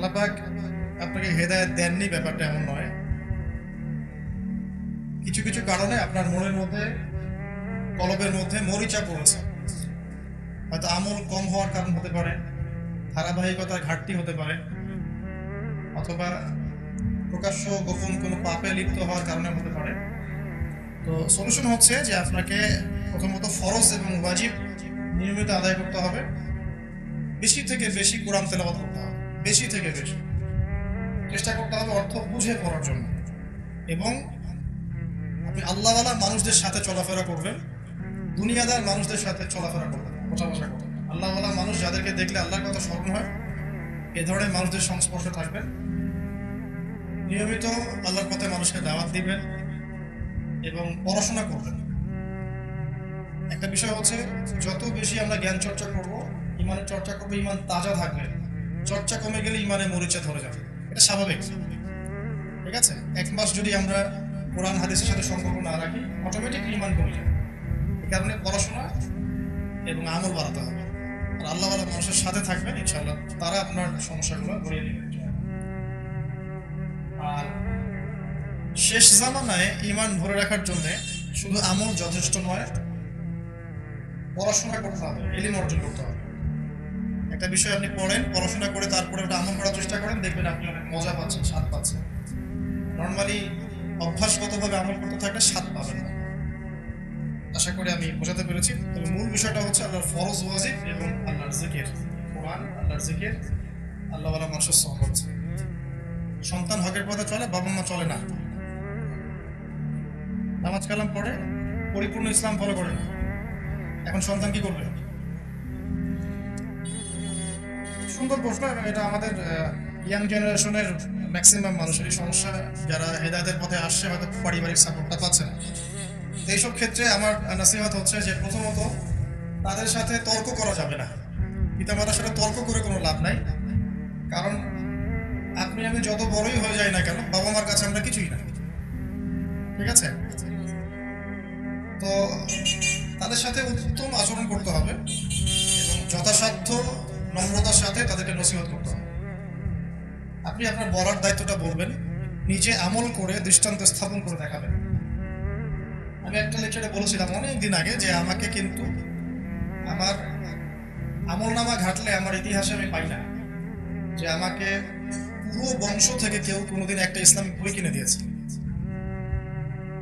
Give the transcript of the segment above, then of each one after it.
আল্লাহ পাক আপনাকে হেদায়েত দেননি ব্যাপারটা এমন নয়। কিছু কিছু কারণে আপনার মনের মধ্যে, কলবের মধ্যে মরিচা পড়েছে। হয়তো আমল কম হওয়ার কারণ হতে পারে, ধারাবাহিকতার ঘাটতি হতে পারে, অথবা প্রকাশ্য গোপন কোনো পাপে লিপ্ত হওয়ার কারণে হতে পারে। তো সলিউশন হচ্ছে যে আপনাকে প্রথমত ফরজ এবং ওয়াজিব নিয়মিত আদায় করতে হবে, বেশি থেকে বেশি কোরআন তেলাওয়াত করতে হবে, বেশি থেকে বেশি চেষ্টা করতে হবে অর্থ বুঝে পড়ার জন্য। এবং আপনি আল্লাহওয়ালা মানুষদের সাথে চলাফেরা করবেন, দুনিয়াদার মানুষদের সাথে চলাফেরা করবেন, বসা করবেন। আল্লাহওয়ালা মানুষ যাদেরকে দেখলে আল্লাহর কথা স্মরণ হয়, এ ধরনের মানুষদের সংস্পর্শে থাকবেন। নিয়মিত আল্লাহর পথে মানুষকে দাওয়াত দিবেন এবং পড়াশোনা করবেন। একটা বিষয় হচ্ছে, যত বেশি আমরা জ্ঞান চর্চা করব, ইমানের চর্চা করবো, ইমান তাজা থাকবে। চর্চা কমে গেলে ইমানে মরিচা ধরে যাবে, এটা স্বাভাবিক। ঠিক আছে, এক মাস যদি আমরা কোরআন হাদিসের সাথে সম্পর্ক না রাখি, অটোমেটিক ইমান কমে যাবে। এই কারণে পড়াশোনা এবং আমল বাড়াতে হবে। আর আল্লাহওয়ালা মানুষের সাথে থাকবেন, ইনশাআল্লাহ তারা আপনার সমস্যাগুলো ধরিয়ে নেবেন। আর শেষ জামানায় ইমান ধরে রাখার জন্য শুধু আমল যথেষ্ট নয়, পড়াশোনা করতে হবে, ইলম অর্জন করতে হবে। একটা বিষয় আপনি পড়েন, পড়াশোনা করে তারপরে ওটা আমল করার চেষ্টা করেন, দেখবেন আপনি অনেক মজা পাচ্ছেন, স্বাদ পাচ্ছেন। নর্মালি অভ্যাসগতভাবে আমল করতে থাকলে স্বাদ পাবেন না। আশা করি আমি বোঝাতে পেরেছি। তবে মূল বিষয়টা হচ্ছে আল্লাহর ফরজ ওয়াজিব এবং আল্লাহর জিকির, কোরআন, আল্লাহর জিকির, আল্লাহওয়ালা মানুষের সহবত। সন্তান হকের পথে চলে, বাবা মা চলে না। নামাজ কালাম পড়ে, পরিপূর্ণ ইসলাম ফলো করে না। এখন সন্তান কি করবে? সুন্দর প্রশ্ন, এবং এটা আমাদের ইয়াং জেনারেশনের ম্যাক্সিমাম মানুষেরই সমস্যা, যারা হেদায়েতের পথে আসছে হয়তো পারিবারিক সাপোর্টটা পাচ্ছে না। তো এইসব ক্ষেত্রে আমার নাসিহত হচ্ছে যে প্রথমত তাদের সাথে তর্ক করা যাবে না। পিতামাতার সাথে তর্ক করে কোনো লাভ নাই। কারণ আপনি আমি যত বড়ই হয়ে যাই না কেন, বাবা মার কাছে আমরা কিছুই না। ঠিক আছে, তো তাদের সাথে উত্তম আচরণ করতে হবে এবং যথাসাধ্য নম্রতার সাথে তাদেরকে নসিহত করতে হবে। আপনি আপনার বলার দায়িত্বটা বলবেন, নিজে আমল করে দৃষ্টান্ত স্থাপন করে দেখাবেন। আমি একটা লেকচারে বলেছিলাম অনেক দিন আগে যে আমাকে কিন্তু আমার আমলনামা ঘাটলে আমার ইতিহাসে আমি পাই না যে আমাকে পুরো বংশ থেকে কেউ কোনোদিন একটা ইসলামিক বই কিনে দিয়েছে।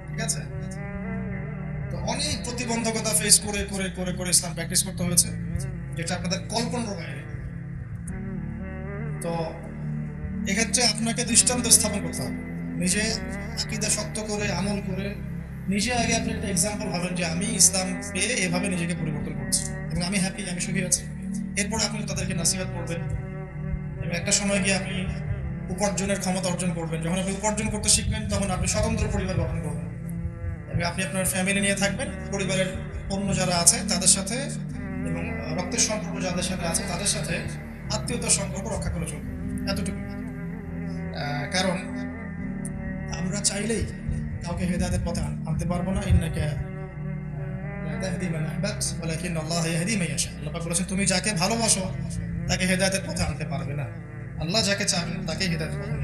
ঠিক আছে, তো অনেক প্রতিবন্ধকতা ফেস করে করে করে করে ইসলাম প্র্যাকটিস করতে হয়েছে, যেটা আপনাদের কল্পনার বাইরে। তো এক্ষেত্রে আপনাকে দৃষ্টান্ত স্থাপন করতে হবে, নিজে আকীদা শক্ত করে আমল করে নিজে আগে আপনি একটা এক্সাম্পল ভাবেন যে আমি ইসলাম পেয়ে এভাবে নিজেকে পরিবর্তন করছি এবং আমি হ্যাপি, আমি সুখী আছি। এরপর আপনি তাদেরকে নাসিহত করবেন এবং একটা সময় গিয়ে আপনি উপার্জনের ক্ষমতা অর্জন করবেন। যখন আপনি উপার্জন করতে শিখবেন, তখন আপনি স্বতন্ত্র পরিবার গঠন করবেন এবং আপনি আপনার ফ্যামিলি নিয়ে থাকবেন। পরিবারের অন্য যারা আছে তাদের সাথে এবং রক্তের সম্পর্ক যাদের সাথে আছে তাদের সাথে আত্মীয়তার সম্পর্ক রক্ষা করে চলবেন, এতটুকু। কারণ আমরা চাইলেই কাউকে হেদায়েতের পথে আনতে পারবো না। ইন্নাকা লা তাহদি মান আহবাবত ওয়ালাকিন আল্লাহ ইয়াহদি মান ইয়াশা। আল্লাহ পাক বলেছেন, তুমি যাকে ভালোবাসো তাকে হেদায়েতের পথে আনতে পারবে না, আল্লাহ যাকে চান তাকে হেদায়েতের পথে